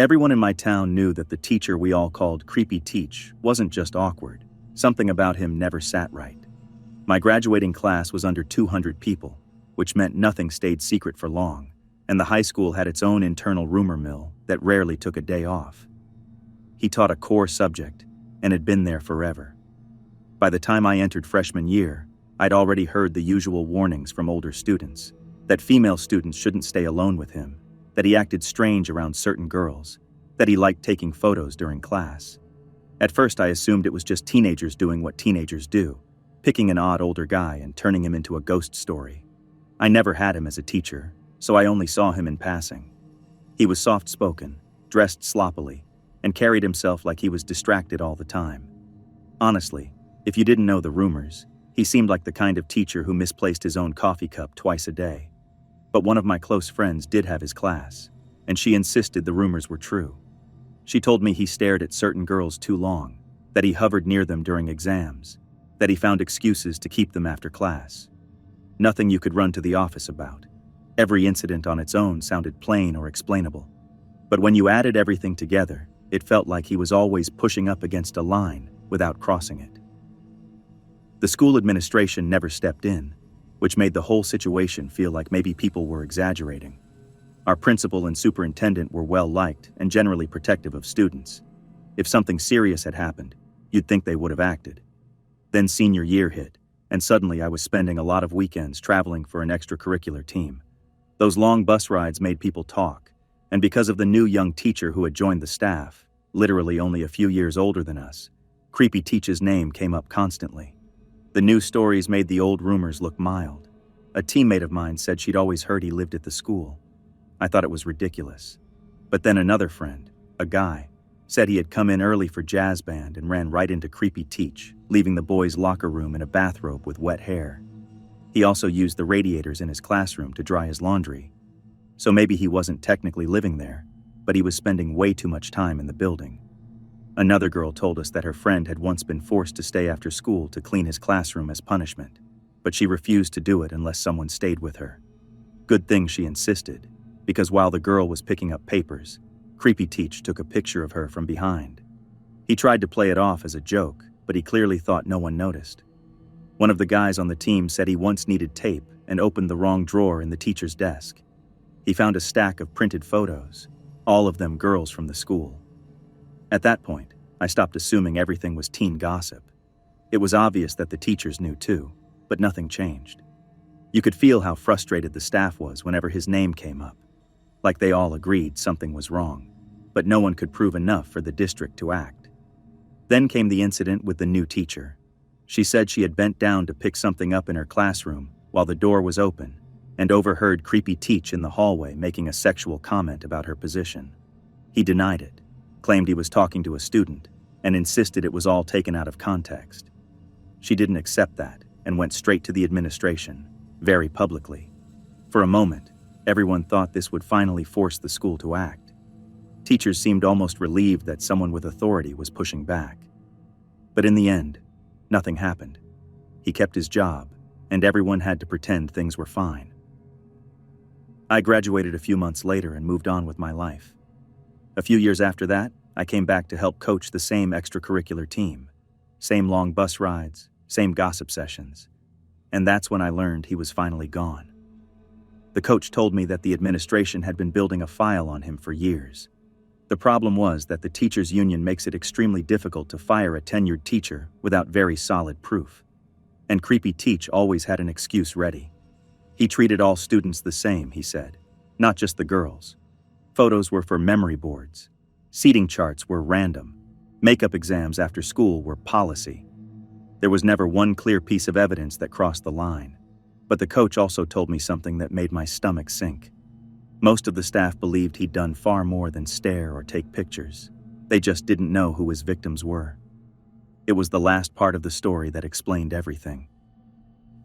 Everyone in my town knew that the teacher we all called Creepy Teach wasn't just awkward. Something about him never sat right. My graduating class was under 200 people, which meant nothing stayed secret for long, and the high school had its own internal rumor mill that rarely took a day off. He taught a core subject, and had been there forever. By the time I entered freshman year, I'd already heard the usual warnings from older students, that female students shouldn't stay alone with him, that he acted strange around certain girls, that he liked taking photos during class. At first I assumed it was just teenagers doing what teenagers do, picking an odd older guy and turning him into a ghost story. I never had him as a teacher, so I only saw him in passing. He was soft-spoken, dressed sloppily, and carried himself like he was distracted all the time. Honestly, if you didn't know the rumors, he seemed like the kind of teacher who misplaced his own coffee cup twice a day. But one of my close friends did have his class, and she insisted the rumors were true. She told me he stared at certain girls too long, that he hovered near them during exams, that he found excuses to keep them after class. Nothing you could run to the office about. Every incident on its own sounded plain or explainable. But when you added everything together, it felt like he was always pushing up against a line without crossing it. The school administration never stepped in, which made the whole situation feel like maybe people were exaggerating. Our principal and superintendent were well-liked and generally protective of students. If something serious had happened, you'd think they would have acted. Then senior year hit, and suddenly I was spending a lot of weekends traveling for an extracurricular team. Those long bus rides made people talk, and because of the new young teacher who had joined the staff, literally only a few years older than us, Creepy Teach's name came up constantly. The new stories made the old rumors look mild. A teammate of mine said she'd always heard he lived at the school. I thought it was ridiculous. But then another friend, a guy, said he had come in early for jazz band and ran right into Creepy Teach, leaving the boys' locker room in a bathrobe with wet hair. He also used the radiators in his classroom to dry his laundry. So maybe he wasn't technically living there, but he was spending way too much time in the building. Another girl told us that her friend had once been forced to stay after school to clean his classroom as punishment, but she refused to do it unless someone stayed with her. Good thing she insisted, because while the girl was picking up papers, Creepy Teach took a picture of her from behind. He tried to play it off as a joke, but he clearly thought no one noticed. One of the guys on the team said he once needed tape and opened the wrong drawer in the teacher's desk. He found a stack of printed photos, all of them girls from the school. At that point, I stopped assuming everything was teen gossip. It was obvious that the teachers knew too, but nothing changed. You could feel how frustrated the staff was whenever his name came up. Like they all agreed something was wrong, but no one could prove enough for the district to act. Then came the incident with the new teacher. She said she had bent down to pick something up in her classroom while the door was open, and overheard Creepy Teach in the hallway making a sexual comment about her position. He denied it, claimed he was talking to a student, and insisted it was all taken out of context. She didn't accept that and went straight to the administration, very publicly. For a moment, everyone thought this would finally force the school to act. Teachers seemed almost relieved that someone with authority was pushing back. But in the end, nothing happened. He kept his job, and everyone had to pretend things were fine. I graduated a few months later and moved on with my life. A few years after that, I came back to help coach the same extracurricular team. Same long bus rides, same gossip sessions. And that's when I learned he was finally gone. The coach told me that the administration had been building a file on him for years. The problem was that the teachers' union makes it extremely difficult to fire a tenured teacher without very solid proof. And Creepy Teach always had an excuse ready. He treated all students the same, he said, not just the girls. Photos were for memory boards. Seating charts were random. Makeup exams after school were policy. There was never one clear piece of evidence that crossed the line. But the coach also told me something that made my stomach sink. Most of the staff believed he'd done far more than stare or take pictures. They just didn't know who his victims were. It was the last part of the story that explained everything.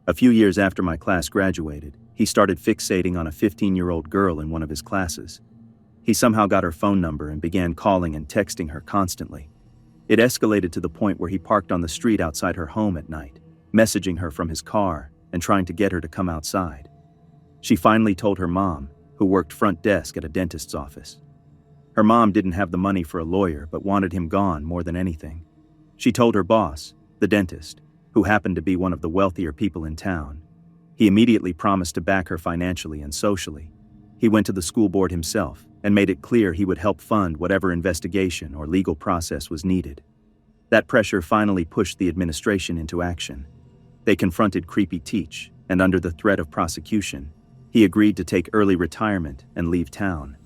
A few years after my class graduated, he started fixating on a 15-year-old girl in one of his classes. He somehow got her phone number and began calling and texting her constantly. It escalated to the point where he parked on the street outside her home at night, messaging her from his car and trying to get her to come outside. She finally told her mom, who worked front desk at a dentist's office. Her mom didn't have the money for a lawyer but wanted him gone more than anything. She told her boss, the dentist, who happened to be one of the wealthier people in town. He immediately promised to back her financially and socially. He went to the school board himself and made it clear he would help fund whatever investigation or legal process was needed. That pressure finally pushed the administration into action. They confronted Creepy Teach, and under the threat of prosecution, he agreed to take early retirement and leave town.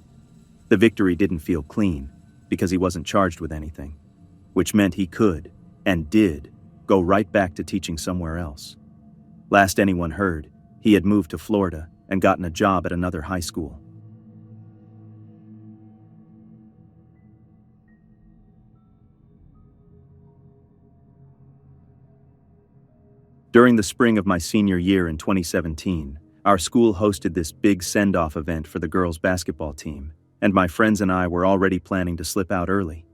The victory didn't feel clean, because he wasn't charged with anything, which meant he could, and did, go right back to teaching somewhere else. Last anyone heard, he had moved to Florida and gotten a job at another high school. During the spring of my senior year in 2017, our school hosted this big send-off event for the girls' basketball team, and my friends and I were already planning to slip out early.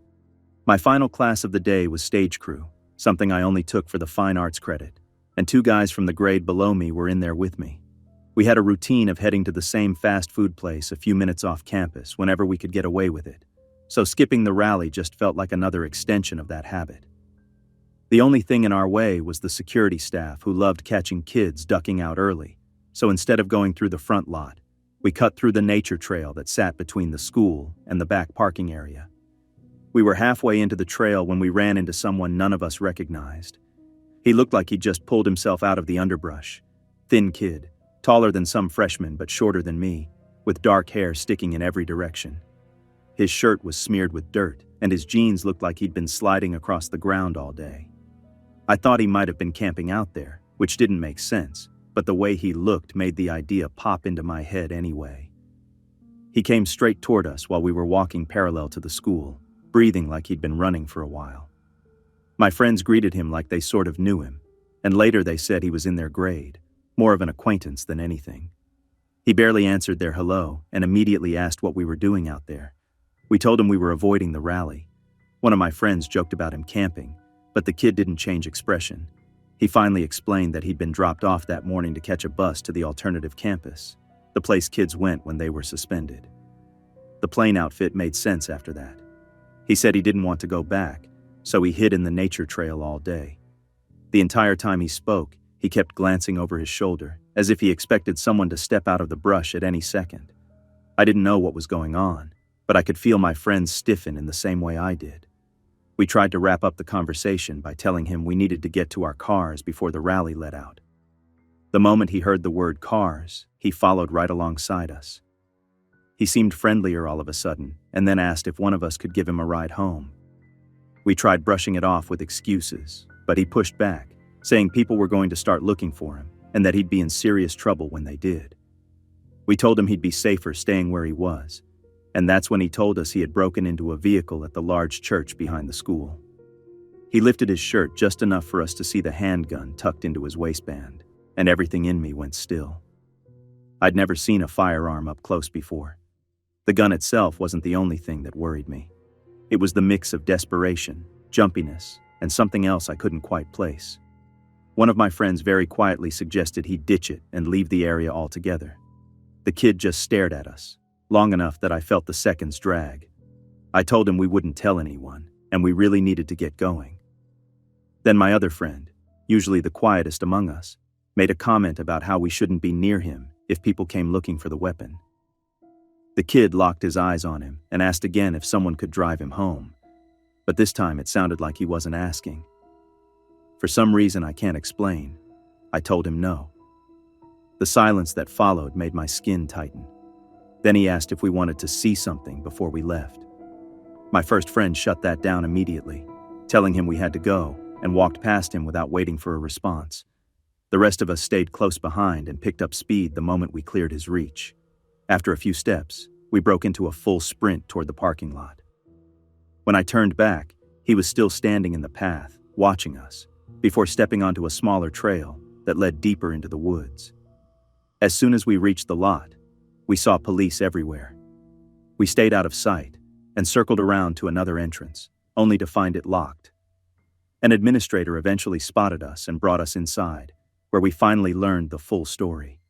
My final class of the day was stage crew, something I only took for the fine arts credit, and 2 guys from the grade below me were in there with me. We had a routine of heading to the same fast food place a few minutes off campus whenever we could get away with it, so skipping the rally just felt like another extension of that habit. The only thing in our way was the security staff who loved catching kids ducking out early, so instead of going through the front lot, we cut through the nature trail that sat between the school and the back parking area. We were halfway into the trail when we ran into someone none of us recognized. He looked like he'd just pulled himself out of the underbrush. Thin kid, taller than some freshmen but shorter than me, with dark hair sticking in every direction. His shirt was smeared with dirt, and his jeans looked like he'd been sliding across the ground all day. I thought he might have been camping out there, which didn't make sense, but the way he looked made the idea pop into my head anyway. He came straight toward us while we were walking parallel to the school, breathing like he'd been running for a while. My friends greeted him like they sort of knew him, and later they said he was in their grade, more of an acquaintance than anything. He barely answered their hello and immediately asked what we were doing out there. We told him we were avoiding the rally. One of my friends joked about him camping, but the kid didn't change expression. He finally explained that he'd been dropped off that morning to catch a bus to the alternative campus, the place kids went when they were suspended. The plain outfit made sense after that. He said he didn't want to go back, so he hid in the nature trail all day. The entire time he spoke, he kept glancing over his shoulder, as if he expected someone to step out of the brush at any second. I didn't know what was going on, but I could feel my friends stiffen in the same way I did. We tried to wrap up the conversation by telling him we needed to get to our cars before the rally let out. The moment he heard the word cars, he followed right alongside us. He seemed friendlier all of a sudden, and then asked if one of us could give him a ride home. We tried brushing it off with excuses, but he pushed back, saying people were going to start looking for him, and that he'd be in serious trouble when they did. We told him he'd be safer staying where he was, and that's when he told us he had broken into a vehicle at the large church behind the school. He lifted his shirt just enough for us to see the handgun tucked into his waistband, and everything in me went still. I'd never seen a firearm up close before. The gun itself wasn't the only thing that worried me. It was the mix of desperation, jumpiness, and something else I couldn't quite place. One of my friends very quietly suggested he ditch it and leave the area altogether. The kid just stared at us, long enough that I felt the seconds drag. I told him we wouldn't tell anyone, and we really needed to get going. Then my other friend, usually the quietest among us, made a comment about how we shouldn't be near him if people came looking for the weapon. The kid locked his eyes on him and asked again if someone could drive him home, but this time it sounded like he wasn't asking. For some reason I can't explain, I told him no. The silence that followed made my skin tighten. Then he asked if we wanted to see something before we left. My first friend shut that down immediately, telling him we had to go, and walked past him without waiting for a response. The rest of us stayed close behind and picked up speed the moment we cleared his reach. After a few steps, we broke into a full sprint toward the parking lot. When I turned back, he was still standing in the path, watching us, before stepping onto a smaller trail that led deeper into the woods. As soon as we reached the lot, we saw police everywhere. We stayed out of sight and circled around to another entrance, only to find it locked. An administrator eventually spotted us and brought us inside, where we finally learned the full story.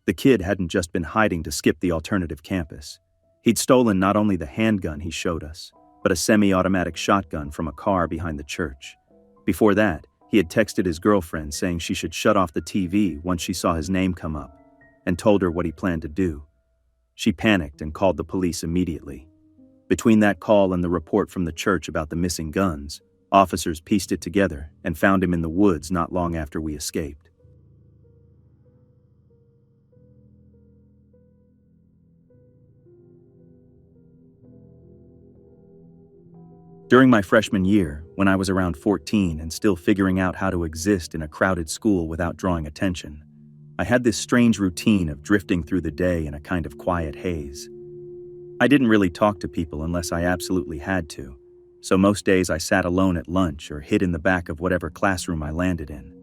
The kid hadn't just been hiding to skip the alternative campus. He'd stolen not only the handgun he showed us, but a semi-automatic shotgun from a car behind the church. Before that, he had texted his girlfriend saying she should shut off the TV once she saw his name come up, and told her what he planned to do. She panicked and called the police immediately. Between that call and the report from the church about the missing guns, officers pieced it together and found him in the woods not long after we escaped. During my freshman year, when I was around 14 and still figuring out how to exist in a crowded school without drawing attention, I had this strange routine of drifting through the day in a kind of quiet haze. I didn't really talk to people unless I absolutely had to, so most days I sat alone at lunch or hid in the back of whatever classroom I landed in.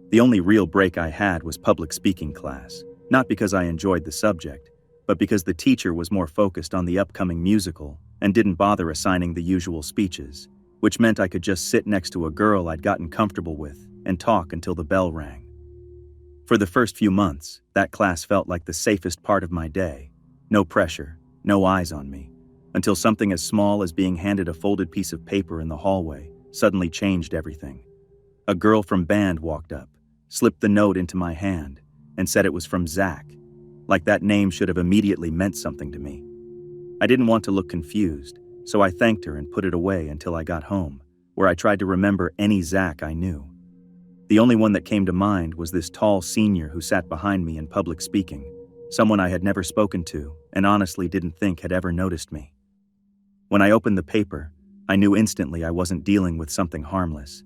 The only real break I had was public speaking class, not because I enjoyed the subject, but because the teacher was more focused on the upcoming musical and didn't bother assigning the usual speeches, which meant I could just sit next to a girl I'd gotten comfortable with and talk until the bell rang. For the first few months, that class felt like the safest part of my day. No pressure, no eyes on me, until something as small as being handed a folded piece of paper in the hallway suddenly changed everything. A girl from band walked up, slipped the note into my hand, and said it was from Zach, like that name should have immediately meant something to me. I didn't want to look confused, so I thanked her and put it away until I got home, where I tried to remember any Zach I knew. The only one that came to mind was this tall senior who sat behind me in public speaking, someone I had never spoken to and honestly didn't think had ever noticed me. When I opened the paper, I knew instantly I wasn't dealing with something harmless.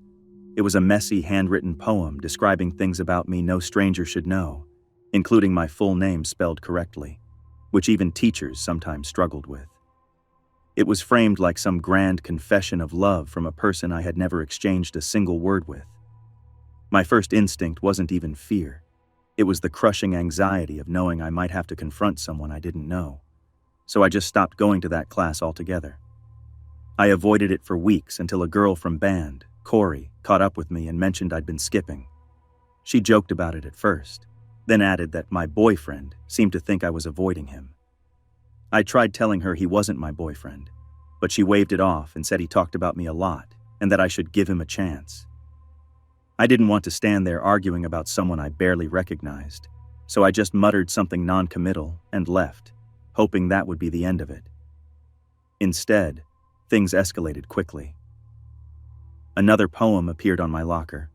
It was a messy, handwritten poem describing things about me no stranger should know, including my full name spelled correctly, which even teachers sometimes struggled with. It was framed like some grand confession of love from a person I had never exchanged a single word with. My first instinct wasn't even fear. It was the crushing anxiety of knowing I might have to confront someone I didn't know. So I just stopped going to that class altogether. I avoided it for weeks until a girl from band, Corey, caught up with me and mentioned I'd been skipping. She joked about it at first, then added that my boyfriend seemed to think I was avoiding him. I tried telling her he wasn't my boyfriend, but she waved it off and said he talked about me a lot and that I should give him a chance. I didn't want to stand there arguing about someone I barely recognized, so I just muttered something non-committal and left, hoping that would be the end of it. Instead, things escalated quickly. Another poem appeared on my locker.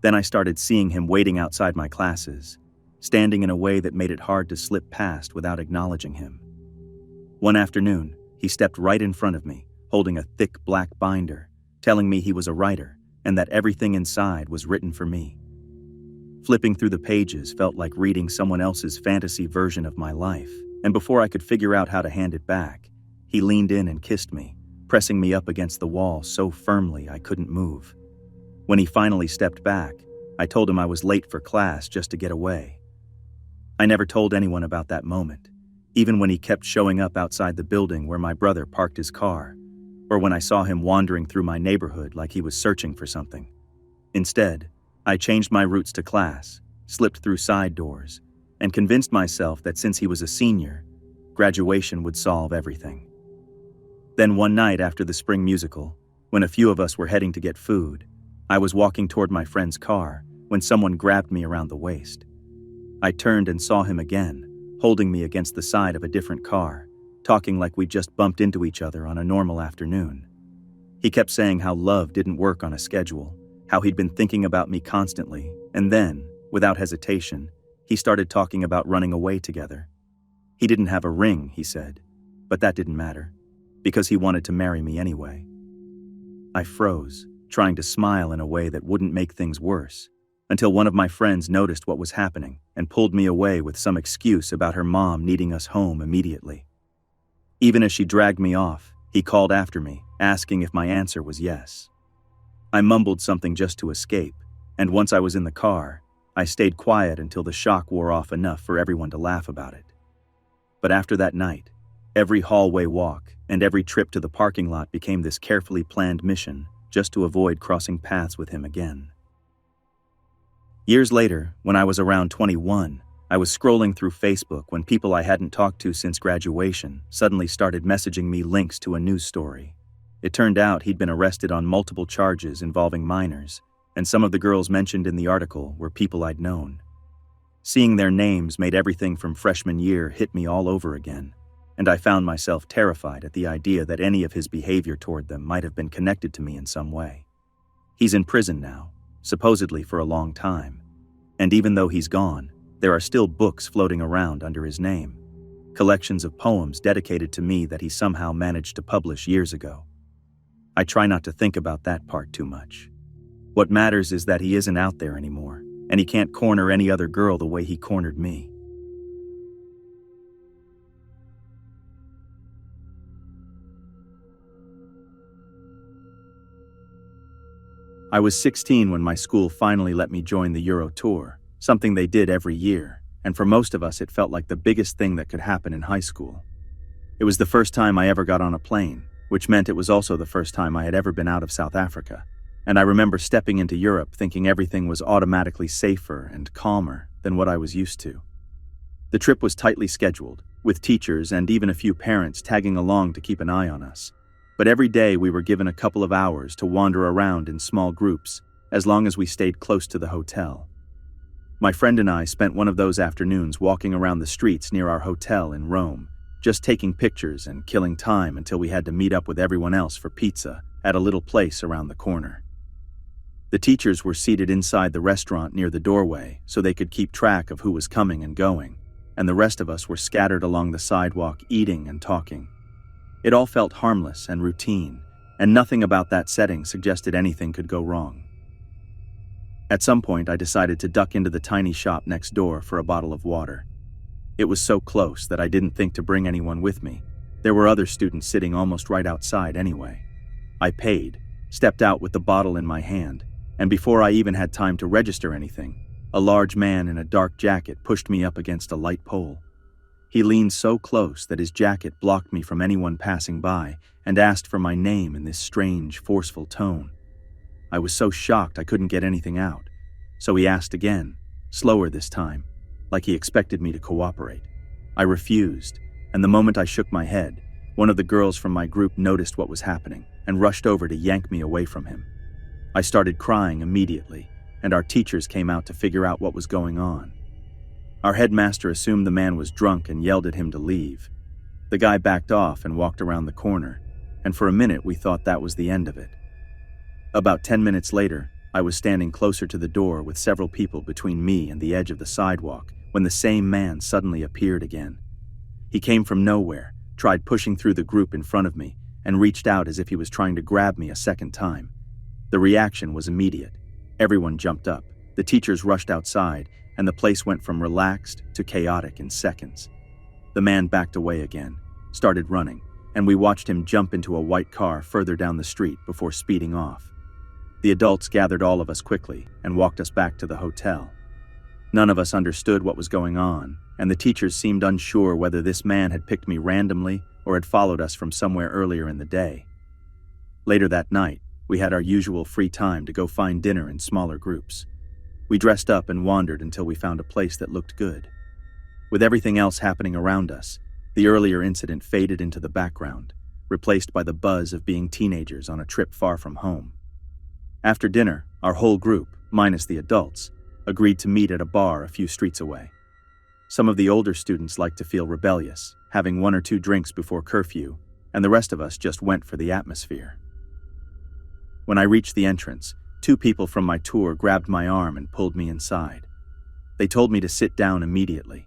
Then I started seeing him waiting outside my classes, standing in a way that made it hard to slip past without acknowledging him. One afternoon, he stepped right in front of me, holding a thick black binder, telling me he was a writer and that everything inside was written for me. Flipping through the pages felt like reading someone else's fantasy version of my life, and before I could figure out how to hand it back, he leaned in and kissed me, pressing me up against the wall so firmly I couldn't move. When he finally stepped back, I told him I was late for class just to get away. I never told anyone about that moment, even when he kept showing up outside the building where my brother parked his car, or when I saw him wandering through my neighborhood like he was searching for something. Instead, I changed my routes to class, slipped through side doors, and convinced myself that since he was a senior, graduation would solve everything. Then one night after the spring musical, when a few of us were heading to get food, I was walking toward my friend's car when someone grabbed me around the waist. I turned and saw him again, holding me against the side of a different car, talking like we'd just bumped into each other on a normal afternoon. He kept saying how love didn't work on a schedule, how he'd been thinking about me constantly, and then, without hesitation, he started talking about running away together. He didn't have a ring, he said, but that didn't matter, because he wanted to marry me anyway. I froze, trying to smile in a way that wouldn't make things worse, until one of my friends noticed what was happening and pulled me away with some excuse about her mom needing us home immediately. Even as she dragged me off, he called after me, asking if my answer was yes. I mumbled something just to escape, and once I was in the car, I stayed quiet until the shock wore off enough for everyone to laugh about it. But after that night, every hallway walk and every trip to the parking lot became this carefully planned mission just to avoid crossing paths with him again. Years later, when I was around 21, I was scrolling through Facebook when people I hadn't talked to since graduation suddenly started messaging me links to a news story. It turned out he'd been arrested on multiple charges involving minors, and some of the girls mentioned in the article were people I'd known. Seeing their names made everything from freshman year hit me all over again, and I found myself terrified at the idea that any of his behavior toward them might have been connected to me in some way. He's in prison now, supposedly for a long time, and even though he's gone, there are still books floating around under his name, collections of poems dedicated to me that he somehow managed to publish years ago. I try not to think about that part too much. What matters is that he isn't out there anymore, and he can't corner any other girl the way he cornered me. I was 16 when my school finally let me join the Euro Tour, something they did every year, and for most of us it felt like the biggest thing that could happen in high school. It was the first time I ever got on a plane, which meant it was also the first time I had ever been out of South Africa, and I remember stepping into Europe thinking everything was automatically safer and calmer than what I was used to. The trip was tightly scheduled, with teachers and even a few parents tagging along to keep an eye on us, but every day we were given a couple of hours to wander around in small groups, as long as we stayed close to the hotel. My friend and I spent one of those afternoons walking around the streets near our hotel in Rome, just taking pictures and killing time until we had to meet up with everyone else for pizza at a little place around the corner. The teachers were seated inside the restaurant near the doorway so they could keep track of who was coming and going, and the rest of us were scattered along the sidewalk eating and talking. It all felt harmless and routine, and nothing about that setting suggested anything could go wrong. At some point, I decided to duck into the tiny shop next door for a bottle of water. It was so close that I didn't think to bring anyone with me. There were other students sitting almost right outside anyway. I paid, stepped out with the bottle in my hand, and before I even had time to register anything, a large man in a dark jacket pushed me up against a light pole. He leaned so close that his jacket blocked me from anyone passing by and asked for my name in this strange, forceful tone. I was so shocked I couldn't get anything out, so he asked again, slower this time, like he expected me to cooperate. I refused, and the moment I shook my head, one of the girls from my group noticed what was happening and rushed over to yank me away from him. I started crying immediately, and our teachers came out to figure out what was going on. Our headmaster assumed the man was drunk and yelled at him to leave. The guy backed off and walked around the corner, and for a minute we thought that was the end of it. About 10 minutes later, I was standing closer to the door with several people between me and the edge of the sidewalk when the same man suddenly appeared again. He came from nowhere, tried pushing through the group in front of me, and reached out as if he was trying to grab me a second time. The reaction was immediate. Everyone jumped up, the teachers rushed outside, and the place went from relaxed to chaotic in seconds. The man backed away again, started running, and we watched him jump into a white car further down the street before speeding off. The adults gathered all of us quickly and walked us back to the hotel. None of us understood what was going on, and the teachers seemed unsure whether this man had picked me randomly or had followed us from somewhere earlier in the day. Later that night, we had our usual free time to go find dinner in smaller groups. We dressed up and wandered until we found a place that looked good. With everything else happening around us, the earlier incident faded into the background, replaced by the buzz of being teenagers on a trip far from home. After dinner, our whole group, minus the adults, agreed to meet at a bar a few streets away. Some of the older students liked to feel rebellious, having 1 or 2 drinks before curfew, and the rest of us just went for the atmosphere. When I reached the entrance, 2 people from my tour grabbed my arm and pulled me inside. They told me to sit down immediately.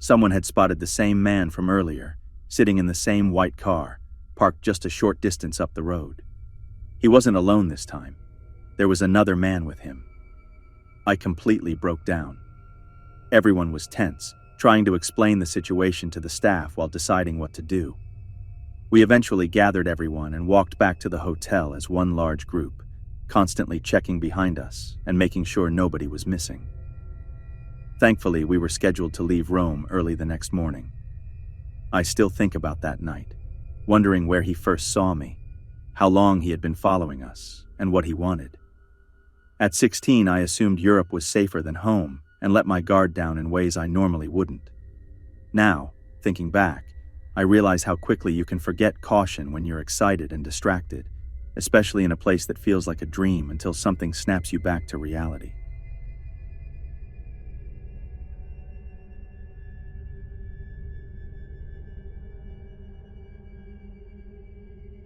Someone had spotted the same man from earlier, sitting in the same white car, parked just a short distance up the road. He wasn't alone this time. There was another man with him. I completely broke down. Everyone was tense, trying to explain the situation to the staff while deciding what to do. We eventually gathered everyone and walked back to the hotel as one large group, constantly checking behind us and making sure nobody was missing. Thankfully, we were scheduled to leave Rome early the next morning. I still think about that night, wondering where he first saw me, how long he had been following us, and what he wanted. At 16, I assumed Europe was safer than home, and let my guard down in ways I normally wouldn't. Now, thinking back, I realize how quickly you can forget caution when you're excited and distracted, especially in a place that feels like a dream until something snaps you back to reality.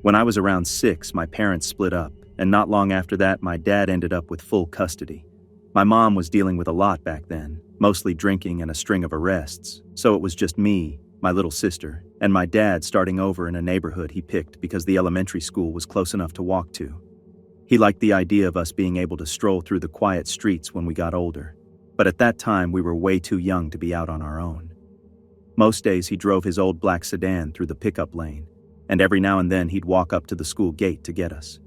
When I was around 6, my parents split up, and not long after that, my dad ended up with full custody. My mom was dealing with a lot back then, mostly drinking and a string of arrests, so it was just me, my little sister, and my dad starting over in a neighborhood he picked because the elementary school was close enough to walk to. He liked the idea of us being able to stroll through the quiet streets when we got older, but at that time we were way too young to be out on our own. Most days he drove his old black sedan through the pickup lane, and every now and then he'd walk up to the school gate to get us.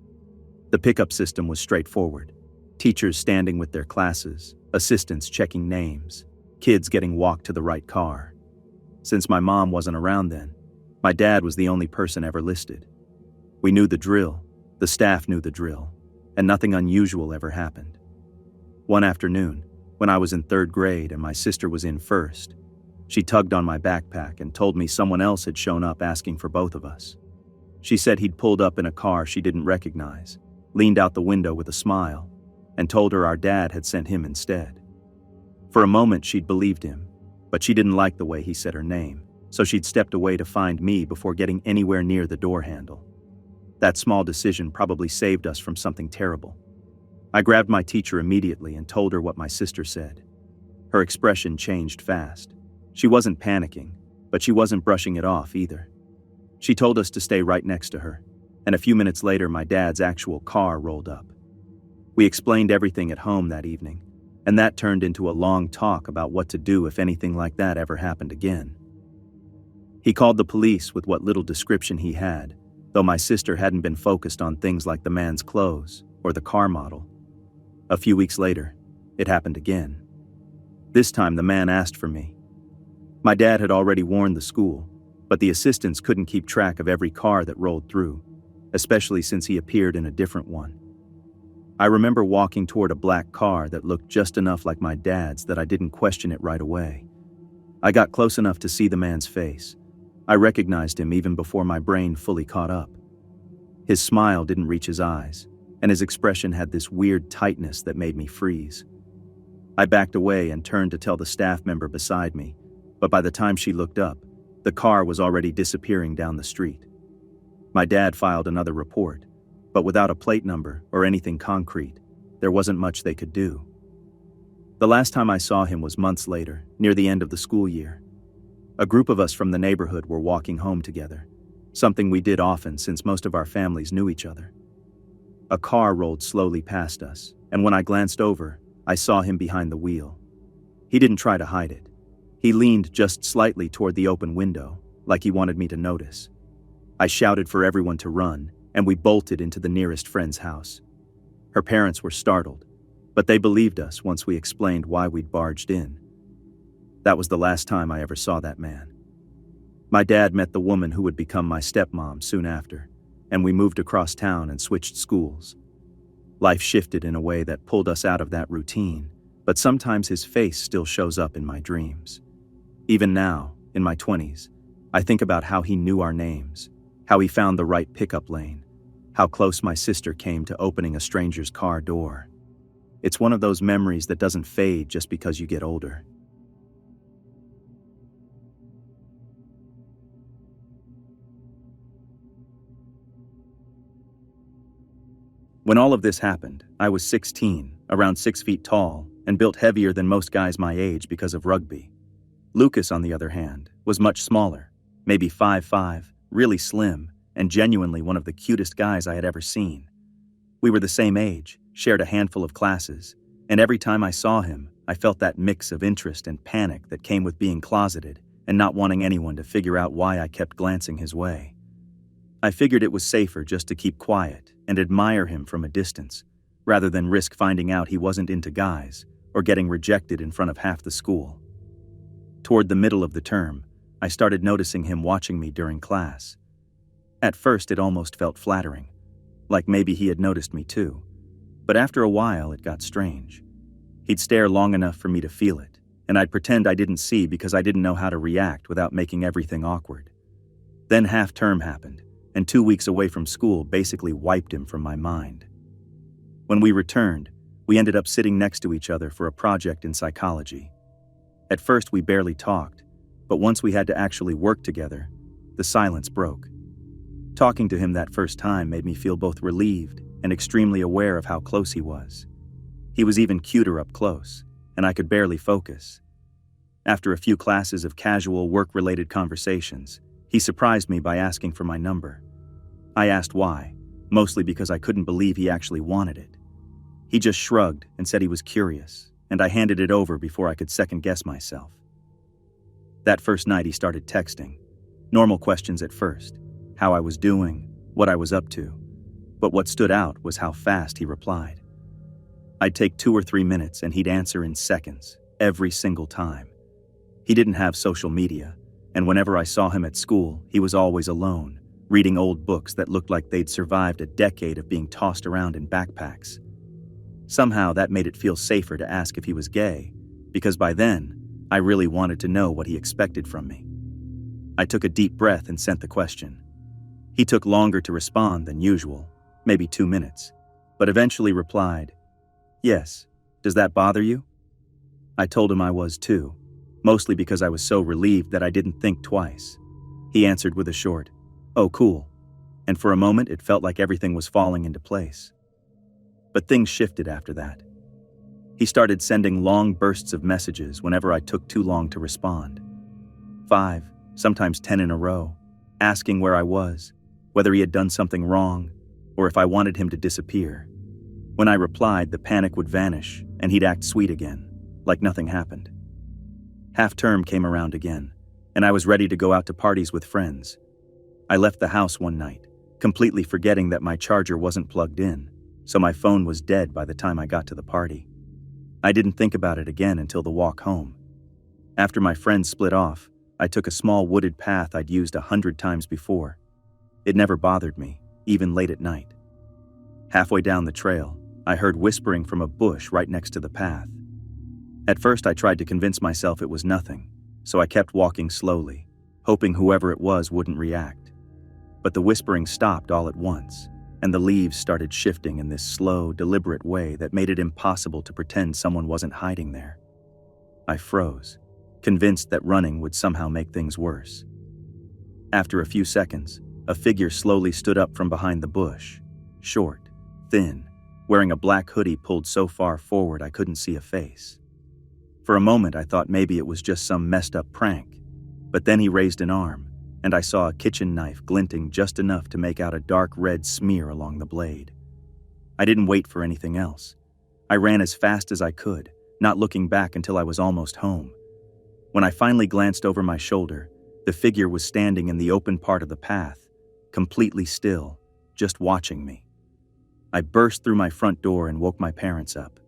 The pickup system was straightforward. Teachers standing with their classes, assistants checking names, kids getting walked to the right car. Since my mom wasn't around then, my dad was the only person ever listed. We knew the drill, the staff knew the drill, and nothing unusual ever happened. One afternoon, when I was in 3rd grade and my sister was in 1st, she tugged on my backpack and told me someone else had shown up asking for both of us. She said he'd pulled up in a car she didn't recognize, leaned out the window with a smile, and told her our dad had sent him instead. For a moment she'd believed him, but she didn't like the way he said her name, so she'd stepped away to find me before getting anywhere near the door handle. That small decision probably saved us from something terrible. I grabbed my teacher immediately and told her what my sister said. Her expression changed fast. She wasn't panicking, but she wasn't brushing it off either. She told us to stay right next to her, and a few minutes later my dad's actual car rolled up. We explained everything at home that evening, and that turned into a long talk about what to do if anything like that ever happened again. He called the police with what little description he had, though my sister hadn't been focused on things like the man's clothes or the car model. A few weeks later, it happened again. This time the man asked for me. My dad had already warned the school, but the assistants couldn't keep track of every car that rolled through, especially since he appeared in a different one. I remember walking toward a black car that looked just enough like my dad's that I didn't question it right away. I got close enough to see the man's face. I recognized him even before my brain fully caught up. His smile didn't reach his eyes, and his expression had this weird tightness that made me freeze. I backed away and turned to tell the staff member beside me, but by the time she looked up, the car was already disappearing down the street. My dad filed another report, but without a plate number or anything concrete, there wasn't much they could do. The last time I saw him was months later, near the end of the school year. A group of us from the neighborhood were walking home together, something we did often since most of our families knew each other. A car rolled slowly past us, and when I glanced over, I saw him behind the wheel. He didn't try to hide it. He leaned just slightly toward the open window, like he wanted me to notice. I shouted for everyone to run, and we bolted into the nearest friend's house. Her parents were startled, but they believed us once we explained why we'd barged in. That was the last time I ever saw that man. My dad met the woman who would become my stepmom soon after, and we moved across town and switched schools. Life shifted in a way that pulled us out of that routine, but sometimes his face still shows up in my dreams. Even now, in my 20s, I think about how he knew our names, how he found the right pickup lane, how close my sister came to opening a stranger's car door. It's one of those memories that doesn't fade just because you get older. When all of this happened, I was 16, around 6 feet tall, and built heavier than most guys my age because of rugby. Lucas, on the other hand, was much smaller, maybe 5'5", really slim, and genuinely one of the cutest guys I had ever seen. We were the same age, shared a handful of classes, and every time I saw him, I felt that mix of interest and panic that came with being closeted and not wanting anyone to figure out why I kept glancing his way. I figured it was safer just to keep quiet and admire him from a distance, rather than risk finding out he wasn't into guys or getting rejected in front of half the school. Toward the middle of the term, I started noticing him watching me during class. At first, it almost felt flattering, like maybe he had noticed me too, but after a while, it got strange. He'd stare long enough for me to feel it, and I'd pretend I didn't see because I didn't know how to react without making everything awkward. Then half-term happened, and 2 weeks away from school basically wiped him from my mind. When we returned, we ended up sitting next to each other for a project in psychology. At first we barely talked, but once we had to actually work together, the silence broke. Talking to him that first time made me feel both relieved and extremely aware of how close he was. He was even cuter up close, and I could barely focus. After a few classes of casual work-related conversations, he surprised me by asking for my number. I asked why, mostly because I couldn't believe he actually wanted it. He just shrugged and said he was curious, and I handed it over before I could second-guess myself. That first night he started texting. Normal questions at first, how I was doing, what I was up to, but what stood out was how fast he replied. I'd take 2 or 3 minutes and he'd answer in seconds, every single time. He didn't have social media, and whenever I saw him at school, he was always alone, reading old books that looked like they'd survived a decade of being tossed around in backpacks. Somehow that made it feel safer to ask if he was gay, because by then, I really wanted to know what he expected from me. I took a deep breath and sent the question. He took longer to respond than usual, maybe 2 minutes, but eventually replied, "Yes, does that bother you?" I told him I was too, mostly because I was so relieved that I didn't think twice. He answered with a short, "Oh, cool," and for a moment it felt like everything was falling into place. But things shifted after that. He started sending long bursts of messages whenever I took too long to respond. 5, sometimes 10 in a row, asking where I was, whether he had done something wrong, or if I wanted him to disappear. When I replied, the panic would vanish, and he'd act sweet again, like nothing happened. Half-term came around again, and I was ready to go out to parties with friends. I left the house one night, completely forgetting that my charger wasn't plugged in, so my phone was dead by the time I got to the party. I didn't think about it again until the walk home. After my friends split off, I took a small wooded path I'd used 100 times before. It never bothered me, even late at night. Halfway down the trail, I heard whispering from a bush right next to the path. At first I tried to convince myself it was nothing, so I kept walking slowly, hoping whoever it was wouldn't react. But the whispering stopped all at once, and the leaves started shifting in this slow, deliberate way that made it impossible to pretend someone wasn't hiding there. I froze, convinced that running would somehow make things worse. After a few seconds, a figure slowly stood up from behind the bush, short, thin, wearing a black hoodie pulled so far forward I couldn't see a face. For a moment I thought maybe it was just some messed up prank, but then he raised an arm, and I saw a kitchen knife glinting just enough to make out a dark red smear along the blade. I didn't wait for anything else. I ran as fast as I could, not looking back until I was almost home. When I finally glanced over my shoulder, the figure was standing in the open part of the path, completely still, just watching me. I burst through my front door and woke my parents up.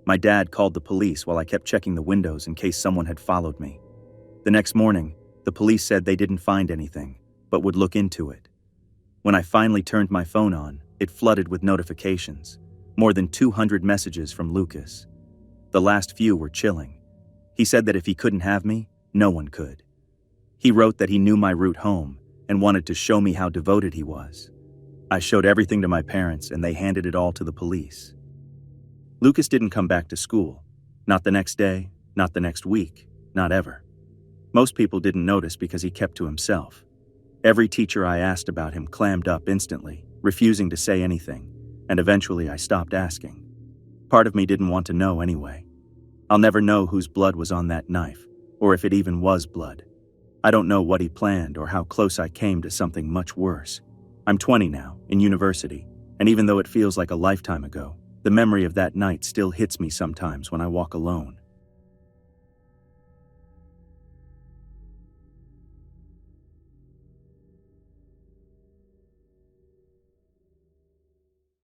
My dad called the police while I kept checking the windows in case someone had followed me. The next morning, the police said they didn't find anything, but would look into it. When I finally turned my phone on, it flooded with notifications, more than 200 messages from Lucas. The last few were chilling. He said that if he couldn't have me, no one could. He wrote that he knew my route home and wanted to show me how devoted he was. I showed everything to my parents and they handed it all to the police. Lucas didn't come back to school. Not the next day, not the next week, not ever. Most people didn't notice because he kept to himself. Every teacher I asked about him clammed up instantly, refusing to say anything, and eventually I stopped asking. Part of me didn't want to know anyway. I'll never know whose blood was on that knife, or if it even was blood. I don't know what he planned or how close I came to something much worse. I'm 20 now, in university, and even though it feels like a lifetime ago, the memory of that night still hits me sometimes when I walk alone.